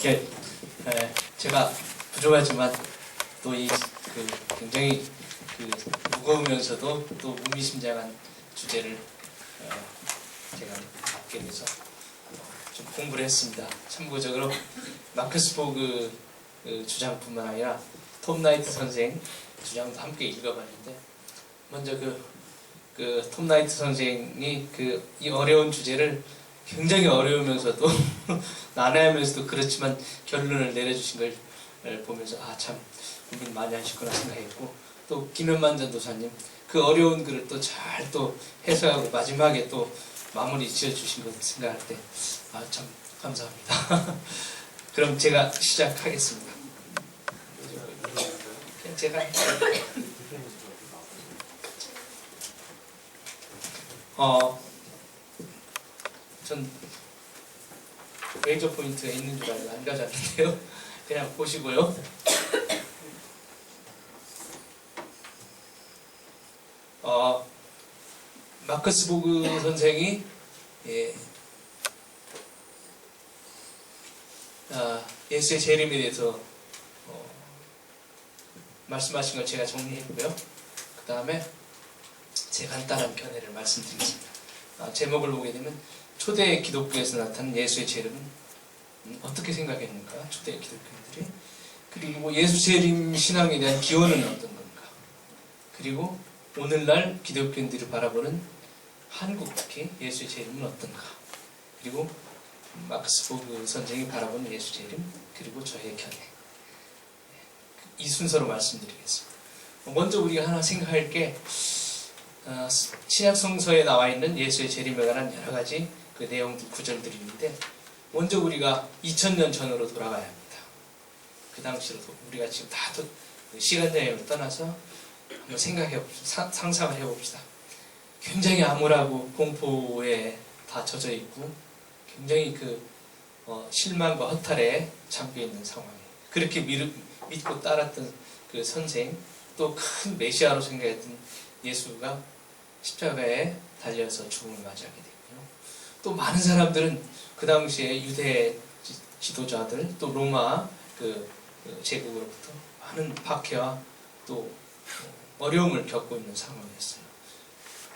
이렇게 제가 부족하지만 또 이 굉장히 무거우면서도 또 의미심장한 주제를 제가 맡게 돼서 좀 공부를 했습니다. 참고적으로 마크스 보그 주장뿐만 아니라 톰 나이트 선생 주장도 함께 읽어봤는데, 먼저 톰 나이트 선생이 이 어려운 주제를 굉장히 어려우면서도 난해하면서도 그렇지만 결론을 내려주신 걸 보면서 참 고민 많이 하셨구나 생각했고, 또 김현만 전도사님 그 어려운 글을 또 잘 또 해석하고 마지막에 또 마무리 지어주신 것 생각할 때 참 감사합니다. 그럼 제가 시작하겠습니다. 제가 전 레이저 포인트가 있는 줄 알고 안 가져왔는데요. 그냥 보시고요. 마크스 보그 선생이 예수의 재림에 대해서 말씀하신 걸 제가 정리했고요. 그 다음에 제 간단한 견해를 말씀드리겠습니다. 제목을 보게 되면 초대 기독교에서 나타난 예수의 재림은 어떻게 생각했는가, 초대 기독교인들이. 그리고 예수 재림 신앙에 대한 기원은 어떤 건가, 그리고 오늘날 기독교인들이 바라보는 한국 특히 예수의 재림은 어떤가, 그리고 마크스 보그 선생이 바라보는 예수 재림, 그리고 저의 견해, 이 순서로 말씀드리겠습니다. 먼저 우리가 하나 생각할 게 신약 성서에 나와 있는 예수의 재림에 관한 여러 가지 그 내용들, 구절들이 있는데, 먼저 우리가 2000년 전으로 돌아가야 합니다. 그 당시로 우리가 지금 다 시간 여행을 떠나서 한번 생각해 봅시다. 상상을 해봅시다. 굉장히 암울하고 공포에 다 젖어 있고 굉장히 실망과 허탈에 잠겨 있는 상황이에요. 그렇게 믿고 따랐던 그 선생, 또 큰 메시아로 생각했던 예수가 십자가에 달려서 죽음을 맞이하게 되고요. 또 많은 사람들은 그 당시에 유대 지도자들, 또 로마 제국으로부터 많은 박해와 또 어려움을 겪고 있는 상황이었어요.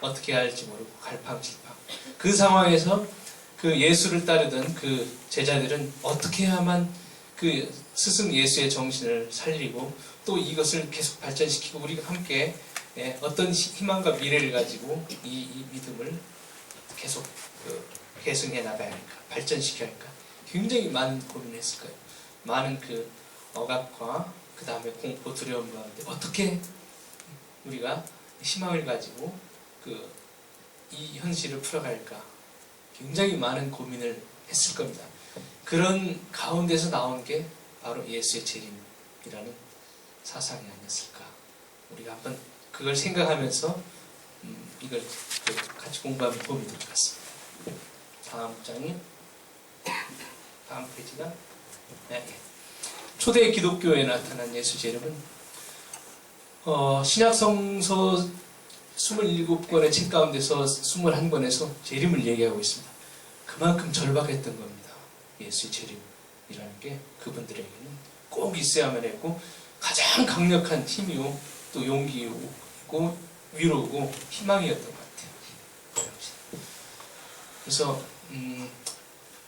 어떻게 해야 할지 모르고 갈팡질팡. 그 상황에서 그 예수를 따르던 그 제자들은 어떻게 해야만 그 스승 예수의 정신을 살리고 또 이것을 계속 발전시키고 우리가 함께 어떤 희망과 미래를 가지고 이 믿음을 계속 계승해 나가야 할까, 발전시켜야 할까, 굉장히 많은 고민을 했을 거예요. 많은 억압과 그 다음에 공포, 두려움 가운데 어떻게 우리가 희망을 가지고 이 현실을 풀어갈까, 굉장히 많은 고민을 했을 겁니다. 그런 가운데서 나온 게 바로 예수의 재림이라는 사상이 아니었을까. 우리가 한번 그걸 생각하면서 이걸 같이 공부하면 도움이 될 것 같습니다. 다음 페이지가 초대 기독교에 나타난 예수 재림은 신약 성서 27권의 책 가운데서 21권에서 재림을 얘기하고 있습니다. 그만큼 절박했던 겁니다. 예수의 재림이라는 게 그분들에게는 꼭 있어야만 했고 가장 강력한 힘이고 또 용기이고 위로고 희망이었던 것 같아요. 그래서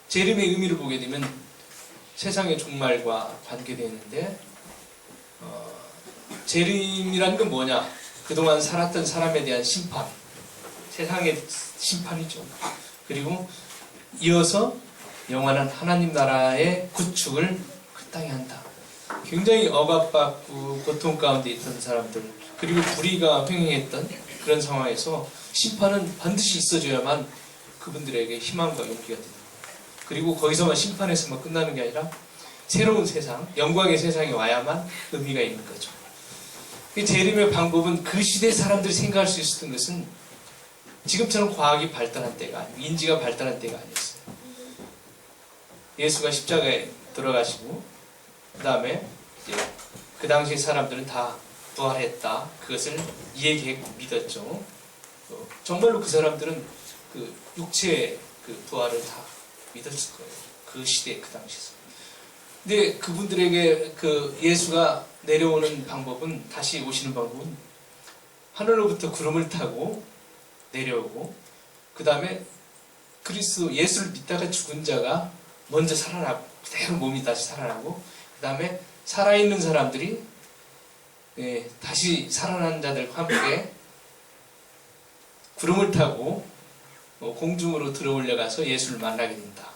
재림의 의미를 보게 되면 세상의 종말과 관계되어 있는데, 재림이란 건 뭐냐? 그동안 살았던 사람에 대한 심판, 세상의 심판이죠. 그리고 이어서 영원한 하나님 나라의 구축을 그 땅에 한다. 굉장히 억압받고 고통 가운데 있던 사람들, 그리고 불의가 횡행했던 그런 상황에서 심판은 반드시 있어줘야만 그분들에게 희망과 용기가 된다. 그리고 거기서만 심판에서만 끝나는 게 아니라 새로운 세상, 영광의 세상이 와야만 의미가 있는 거죠. 이 재림의 방법은 그 시대 사람들이 생각할 수 있었던 것은 지금처럼 과학이 발달한 때가 아니고 인지가 발달한 때가 아니었어요. 예수가 십자가에 들어가시고 그 다음에 그 당시 사람들은 다 부활했다. 그것을 이야기했고 믿었죠. 정말로 그 사람들은 육체의 부활을 다 믿었을 거예요. 그 시대, 그 당시에서. 근데 그분들에게 그 예수가 내려오는 방법은, 다시 오시는 방법은 하늘로부터 구름을 타고 내려오고, 그 다음에 그리스도 예수를 믿다가 죽은 자가 먼저 살아나고, 그대로 몸이 다시 살아나고, 그 다음에 살아있는 사람들이 다시 살아난 자들과 함께 구름을 타고 공중으로 들어 올려가서 예수를 만나게 된다.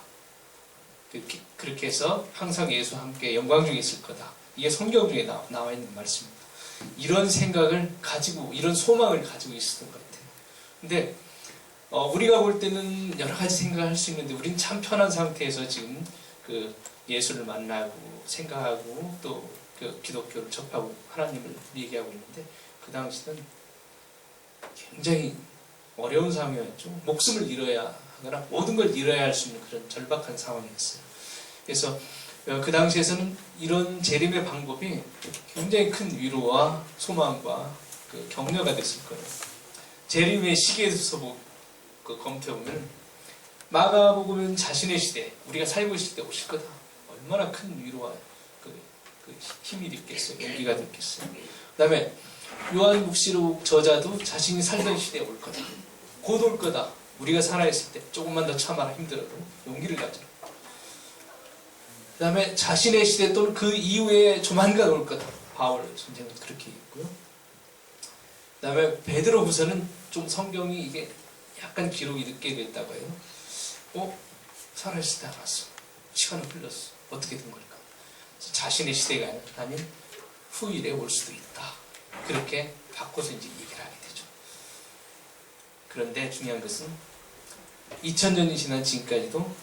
그렇게 해서 항상 예수와 함께 영광 중에 있을 거다. 이게 성경 중에 나와 있는 말씀입니다. 이런 생각을 가지고, 이런 소망을 가지고 있었던 것 같아요. 근데 우리가 볼 때는 여러 가지 생각을 할 수 있는데, 우리는 참 편한 상태에서 지금 그 예수를 만나고 생각하고 또 그 기독교를 접하고 하나님을 얘기하고 있는데, 그 당시는 굉장히 어려운 상황이었죠. 목숨을 잃어야 하거나 모든 걸 잃어야 할 수 있는 그런 절박한 상황이었어요. 그래서 그 당시에서는 이런 재림의 방법이 굉장히 큰 위로와 소망과 그 격려가 됐을 거예요. 재림의 시기에 대해서 검토해보면, 마가복음은 자신의 시대, 우리가 살고 있을 때 오실 거다. 얼마나 큰 위로와 그 힘이 됐겠어요. 용기가 됐겠어요. 그 다음에 요한묵시록 저자도 자신이 살던 시대에 올 거다. 곧 올 거다. 우리가 살아있을 때 조금만 더 참아라. 힘들어도 용기를 가져라. 그 다음에 자신의 시대 또는 그 이후에 조만간 올 거다. 바울 선생은 그렇게 있고요. 그 다음에 베드로후서는 좀 성경이 이게 약간 기록이 늦게 됐다고 해요. 살아있을 때 왔어. 시간은 흘렀어. 어떻게 된 걸까? 자신의 시대가 아닌 후일에 올 수도 있다. 그렇게 바꿔서 이제 얘기를 하게 되죠. 그런데 중요한 것은 2000년이 지난 지금까지도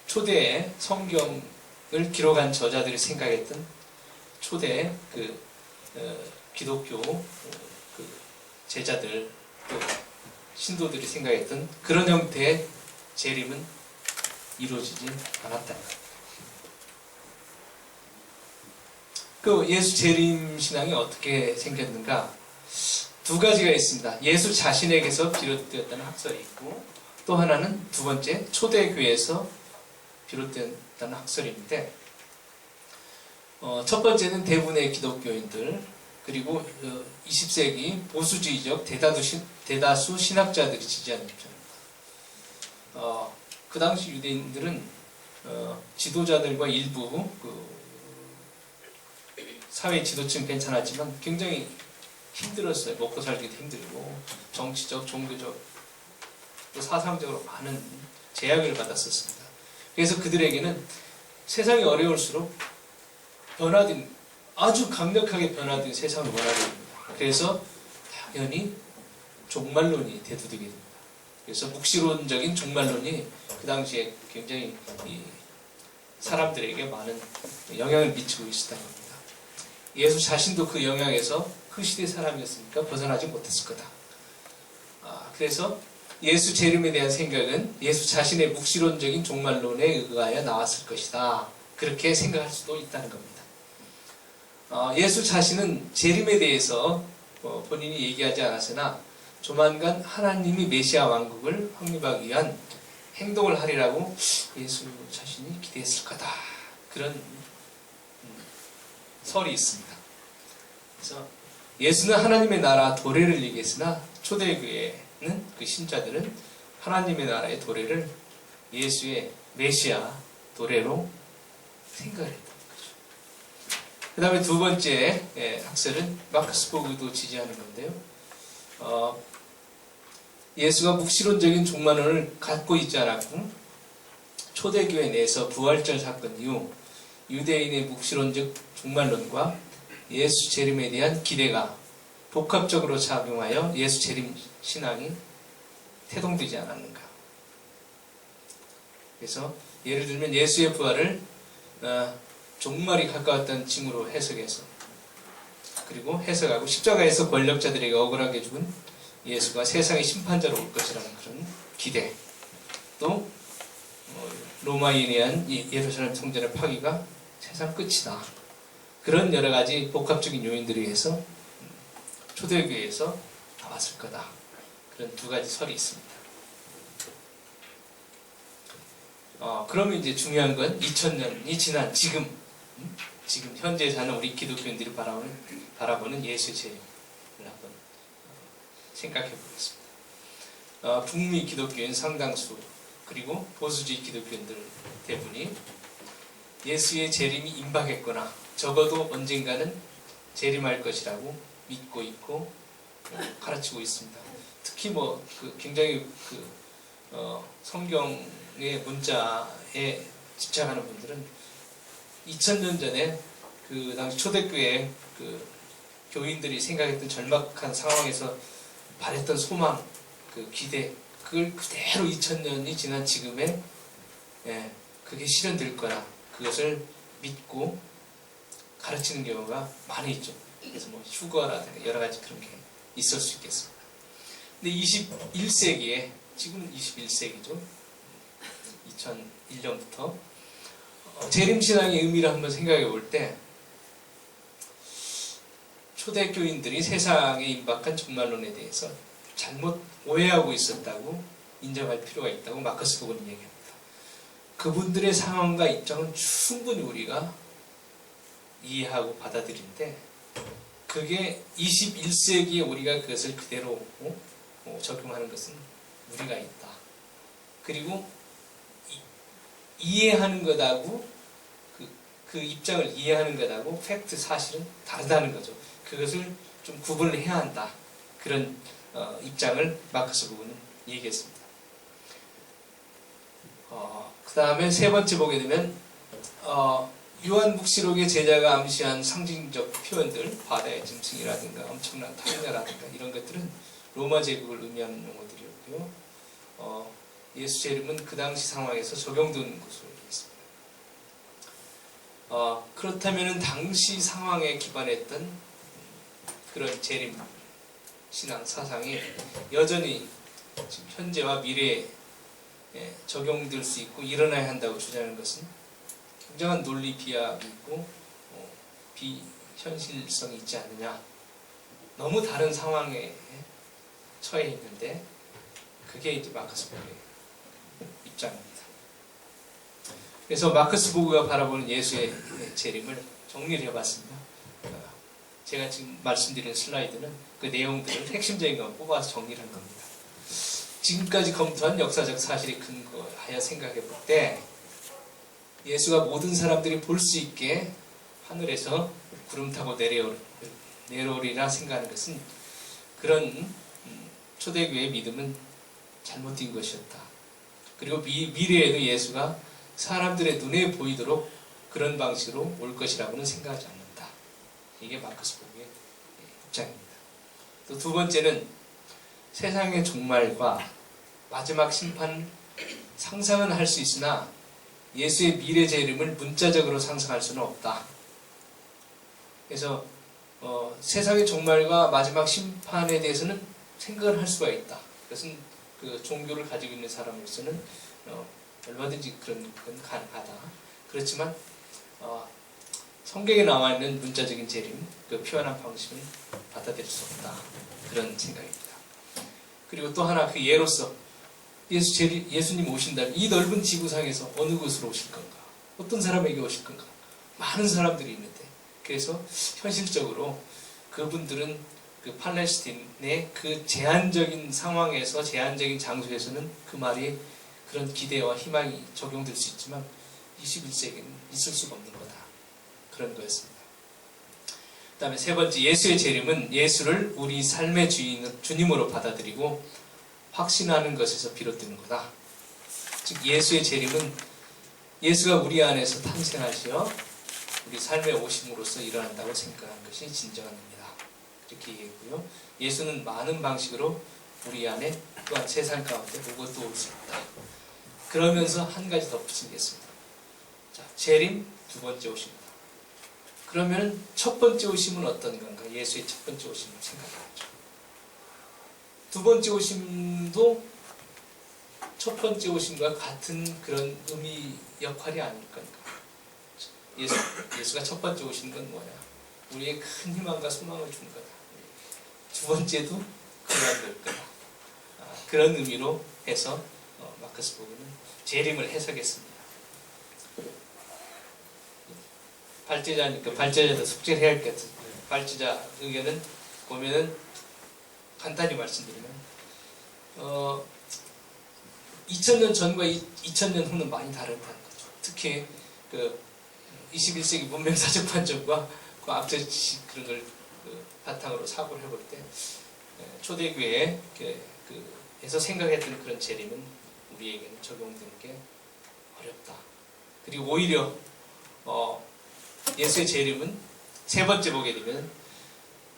초대의 성경을 기록한 저자들이 생각했던 초대의 기독교 제자들, 또 신도들이 생각했던 그런 형태의 재림은 이루어지지 않았다. 그 예수 재림 신앙이 어떻게 생겼는가? 두 가지가 있습니다. 예수 자신에게서 비롯되었다는 학설이 있고, 또 하나는 두 번째 초대교회에서 비롯되었다는 학설인데, 첫 번째는 대부분의 기독교인들, 그리고 20세기 보수주의적 대다수 신학자들이 지지하는 입장입니다. 그 당시 유대인들은 지도자들과 일부 사회 지도층 괜찮았지만 굉장히 힘들었어요. 먹고 살기도 힘들고, 정치적, 종교적, 또 사상적으로 많은 제약을 받았었습니다. 그래서 그들에게는 세상이 어려울수록 아주 강력하게 변화된 세상을 원하게 됩니다. 그래서 당연히 종말론이 대두되게 됩니다. 그래서 묵시론적인 종말론이 그 당시에 굉장히 사람들에게 많은 영향을 미치고 있었다는 겁니다. 예수 자신도 그 영향에서 그 시대 사람이었으니까 벗어나지 못했을 거다. 그래서 예수 재림에 대한 생각은 예수 자신의 묵시론적인 종말론에 의하여 나왔을 것이다. 그렇게 생각할 수도 있다는 겁니다. 예수 자신은 재림에 대해서 본인이 얘기하지 않았으나 조만간 하나님이 메시아 왕국을 확립하기 위한 행동을 하리라고 예수 자신이 기대했을 거다. 그런 설이 있습니다. 그래서 예수는 하나님의 나라 도래를 얘기했으나 초대교회는 그 신자들은 하나님의 나라의 도래를 예수의 메시아 도래로 생각을 했던 거죠. 그 다음에 두 번째 학설은 마크스 보그도 지지하는 건데요. 예수가 묵시론적인 종말론을 갖고 있지 않았고, 초대교회 내에서 부활절 사건 이후 유대인의 묵시론적 종말론과 예수 재림에 대한 기대가 복합적으로 작용하여 예수 재림 신앙이 태동되지 않았는가. 그래서 예를 들면 예수의 부활을 종말이 가까웠다는 징후로 해석해서, 그리고 해석하고 십자가에서 권력자들에게 억울하게 죽은 예수가 세상의 심판자로 올 것이라는 그런 기대, 또 로마인에 의한 예루살렘 성전의 파괴가 세상 끝이다. 그런 여러 가지 복합적인 요인들에 의해서 초대교회에서 나왔을 거다. 그런 두 가지 설이 있습니다. 그러면 이제 중요한 건 2000년이 지난 지금 지금 현재 사는 우리 기독교인들이 바라보는 예수의 재림을 한번 생각해 보겠습니다. 북미 기독교인 상당수 그리고 보수주의 기독교인들 대부분이 예수의 재림이 임박했거나 적어도 언젠가는 재림할 것이라고 믿고 있고 가르치고 있습니다. 특히 굉장히 성경의 문자에 집착하는 분들은 2000년 전에 그 당시 초대교회 그 교인들이 생각했던 절박한 상황에서 바랬던 소망, 그 기대, 그걸 그대로 2000년이 지난 지금에 그게 실현될 거나 그것을 믿고 가르치는 경우가 많이 있죠. 그래서 휴거라든가 여러 가지 그런 게 있을 수 있겠습니다. 근데 21세기에, 지금은 21세기죠. 2001년부터 재림신앙의 의미를 한번 생각해 볼 때 초대교인들이 세상에 임박한 종말론에 대해서 잘못 오해하고 있었다고 인정할 필요가 있다고 마커스 보건은 얘기합니다. 그분들의 상황과 입장은 충분히 우리가 이해하고 받아들이는데 그게 21세기에 우리가 그것을 그대로 적용하는 것은 무리가 있다. 그리고 이해하는 것하고 그 입장을 이해하는 것하고 팩트 사실은 다르다는 거죠. 그것을 좀 구분을 해야 한다. 그런 입장을 마커스 보건은 얘기했습니다. 그 다음에 세 번째 보게 되면 요한묵시록의 제자가 암시한 상징적 표현들, 바다의 짐승이라든가 엄청난 탕자라든가 이런 것들은 로마 제국을 의미하는 용어들이었고요. 예수 재림은 그 당시 상황에서 적용되는 것으로 되겠습니다. 그렇다면 당시 상황에 기반했던 그런 재림 신앙 사상이 여전히 지금 현재와 미래에 적용될 수 있고 일어나야 한다고 주장하는 것은 굉장한 논리 비약이 있고 비현실성이 있지 않느냐. 너무 다른 상황에 처해 있는데 그게 이제 마커스 보그의 입장입니다. 그래서 마커스 보그가 바라보는 예수의 재림을 정리를 해봤습니다. 제가 지금 말씀드린 슬라이드는 그 내용들을 핵심적인 것만 뽑아서 정리를 한 겁니다. 지금까지 검토한 역사적 사실에 근거하여 생각해 볼 때 예수가 모든 사람들이 볼 수 있게 하늘에서 구름 타고 내려오리라 생각하는 것은 그런 초대교회의 믿음은 잘못된 것이었다. 그리고 미래에도 예수가 사람들의 눈에 보이도록 그런 방식으로 올 것이라고는 생각하지 않는다. 이게 마커스 보그의 입장입니다. 또 두 번째는 세상의 종말과 마지막 심판 상상은 할 수 있으나 예수의 미래 재림을 문자적으로 상상할 수는 없다. 그래서 세상의 종말과 마지막 심판에 대해서는 생각을 할 수가 있다. 그것은 그 종교를 가지고 있는 사람으로서는 얼마든지 그런 건 가능하다. 그렇지만 성경에 나와 있는 문자적인 재림, 그 표현한 방식은 받아들일 수 없다. 그런 생각입니다. 그리고 또 하나 그 예로서 예수님 오신다면 이 넓은 지구상에서 어느 곳으로 오실 건가? 어떤 사람에게 오실 건가? 많은 사람들이 있는데 그래서 현실적으로 그분들은 그 팔레스틴의 그 제한적인 상황에서 제한적인 장소에서는 그 말이 그런 기대와 희망이 적용될 수 있지만 21세기는 있을 수가 없는 거다. 그런 거였습니다. 그 다음에 세 번째, 예수의 재림은 예수를 우리 삶의 주님으로 받아들이고 확신하는 것에서 비롯되는 거다. 즉 예수의 재림은 예수가 우리 안에서 탄생하시어 우리 삶에 오심으로써 일어난다고 생각하는 것이 진정한 의미다. 이렇게 얘기했고요. 예수는 많은 방식으로 우리 안에 또한 세상 가운데 오고 또 올 수 있다. 그러면서 한 가지 덧붙이겠습니다. 자, 재림 두 번째 오십니다. 그러면 첫 번째 오심은 어떤 건가? 예수의 첫 번째 오심을 생각해보죠. 두 번째 오심도 첫 번째 오심과 같은 그런 의미 역할이 아닐 건가? 예수가 첫 번째 오신 건 뭐냐? 우리의 큰 희망과 소망을 준 거다. 두 번째도 그러할 거다. 그런 의미로 해서 마커스 보그는 재림을 해석했습니다. 발제자니까 발제자도 숙제를 해야 할 것 같아요. 발제자 의견은 보면은 간단히 말씀드리면 2000년 전과 2000년 후는 많이 다르다는 거죠. 특히 그 21세기 문명사적 관점과 그 앞서 그런 걸 바탕으로 사고를 해볼 때 초대교회에 에서 생각했던 그런 재림은 우리에게는 적용되는 게 어렵다. 그리고 오히려 예수의 재림은 세 번째 보게 되면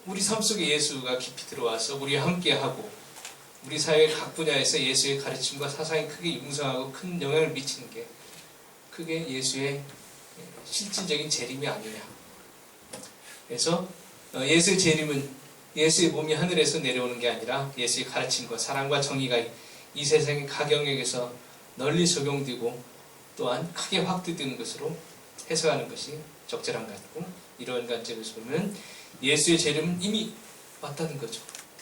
우리 삶 속에 예수가 깊이 들어와서 우리와 함께하고 우리 사회 각 분야에서 예수의 가르침과 사상이 크게 융성하고 큰 영향을 미치는 게 그게 예수의 실질적인 재림이 아니냐. 그래서 예수의 재림은 예수의 몸이 하늘에서 내려오는 게 아니라 예수의 가르침과 사랑과 정의가 이 세상의 각 영역에서 널리 적용되고 또한 크게 확대되는 것으로 해석하는 것이 적절한 것이고, 이러한 관점에서 보면 예수의 재림은 이미 왔다는 거죠.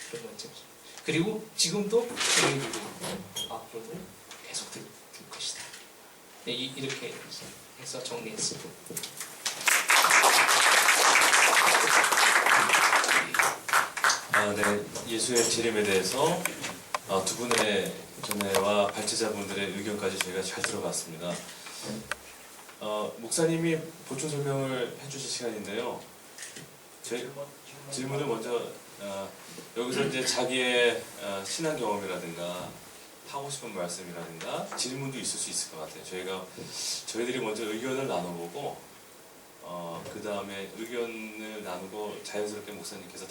그런 관점에서. 그리고 지금도 진행되고 있고 앞으로도 계속될 것이다. 네, 이렇게 해서 정리했습니다. 네, 예수의 재림에 대해서 두 분의 전회와 발제자분들의 의견까지 저희가 잘 들어봤습니다. 목사님이 보충 설명을 해주실 시간인데요. 제 질문을 먼저 여기서 이제 자기의 신앙 경험이라든가 하고 싶은 말씀이라든가 질문도 있을 수 있을 것 같아요. 저희들이 먼저 의견을 나눠보고 그 다음에 의견을 나누고 자연스럽게 목사님께서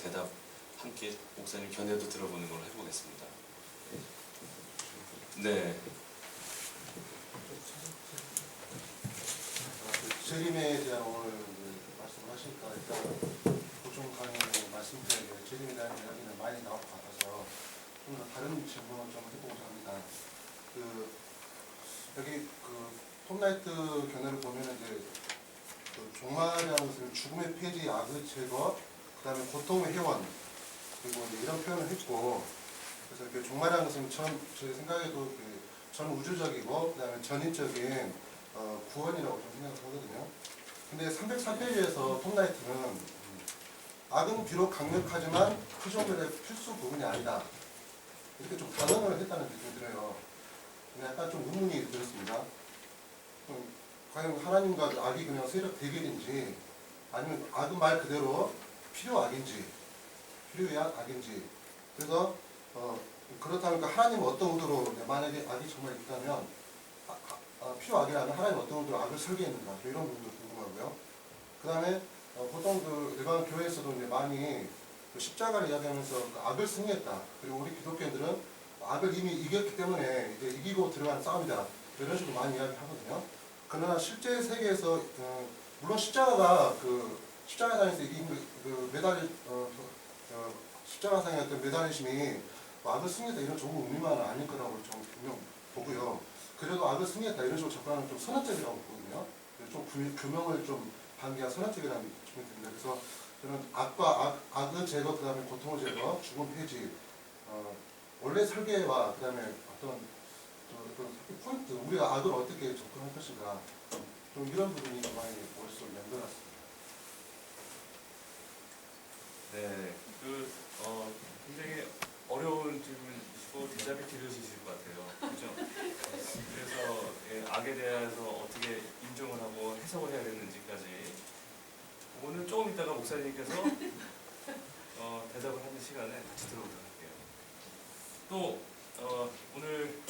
함께 목사님 견해도 들어보는 걸로 해보겠습니다. 네. 재림에 대한 오늘 말씀을 하시니까 일단 보충 강의 말씀드려야 돼요. 재림에 대한 이야기는 많이 나올 것 같아서 좀 더 다른 질문을 좀 해보고자 합니다. 여기 톱라이트 견해를 보면 이제 종말이라는 것은 죽음의 폐지, 악의 제거, 그 다음에 고통의 회원, 그리고 이런 표현을 했고, 그래서 이렇게 종말이라는 것은 제 생각에도 전 우주적이고, 그 다음에 전인적인 구원이라고 좀 생각하거든요. 근데 304페이지에서 톱라이트는 악은 비록 강력하지만 피조물의 필수 부분이 아니다. 이렇게 좀 단언을 했다는 느낌이 들어요. 근데 약간 좀 의문이 들었습니다. 과연 하나님과 악이 그냥 세력 대결인지, 아니면 악은 말 그대로 필요악인지, 필요의 악인지. 그래서 그렇다면 하나님은 어떤 의도로, 만약에 악이 정말 있다면 필요악이라면 하나님 어떤 의도로 악을 설계했는가, 이런 부분도 궁금하고요. 그 다음에 보통 일반 교회에서도 이제 많이 십자가를 이야기하면서 악을 승리했다. 그리고 우리 기독교인들은 악을 이미 이겼기 때문에 이제 이기고 들어가는 싸움이다. 이런 식으로 많이 이야기하거든요. 그러나 실제 세계에서 물론 십자가가 십자가상에서 십자가상의 어떤 매달리심이 악을 승리했다 이런 좋은 의미만은 아닐 거라고 좀 분명 보고요. 그래도 악을 승리했다 이런 식으로 접근하는 좀 선언적이라고 보거든요. 좀 규명을 좀 반기한 선언적이라는 느낌이 듭니다. 그래서 저는 악의 제거, 그 다음에 고통의 제거, 죽음 폐지, 원래 설계와 그 다음에 어떤 포인트, 우리가 악을 어떻게 접근할 것인가, 좀 이런 부분이 많이 머릿속에 연결났습니다. 네, 굉장히 어려운 질문이시고 대답이 길어지실 것 같아요. 그죠? 그래서 악에 대해서 어떻게 인정을 하고 해석을 해야 되는지까지 오늘 조금 있다가 목사님께서 대답을 하는 시간에 같이 들어보도록 할게요. 또 오늘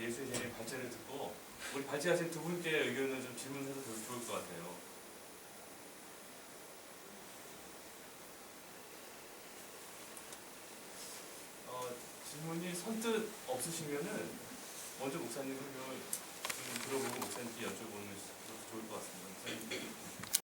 예수의 재림 발제를 듣고 우리 발제하신 두 분께 의견을 좀 질문해도 좋을 것 같아요. 질문이 선뜻 없으시면은 먼저 목사님 의견을 좀 들어보고 목사님께 여쭤보는 것이 좋을 것 같습니다. 목사님.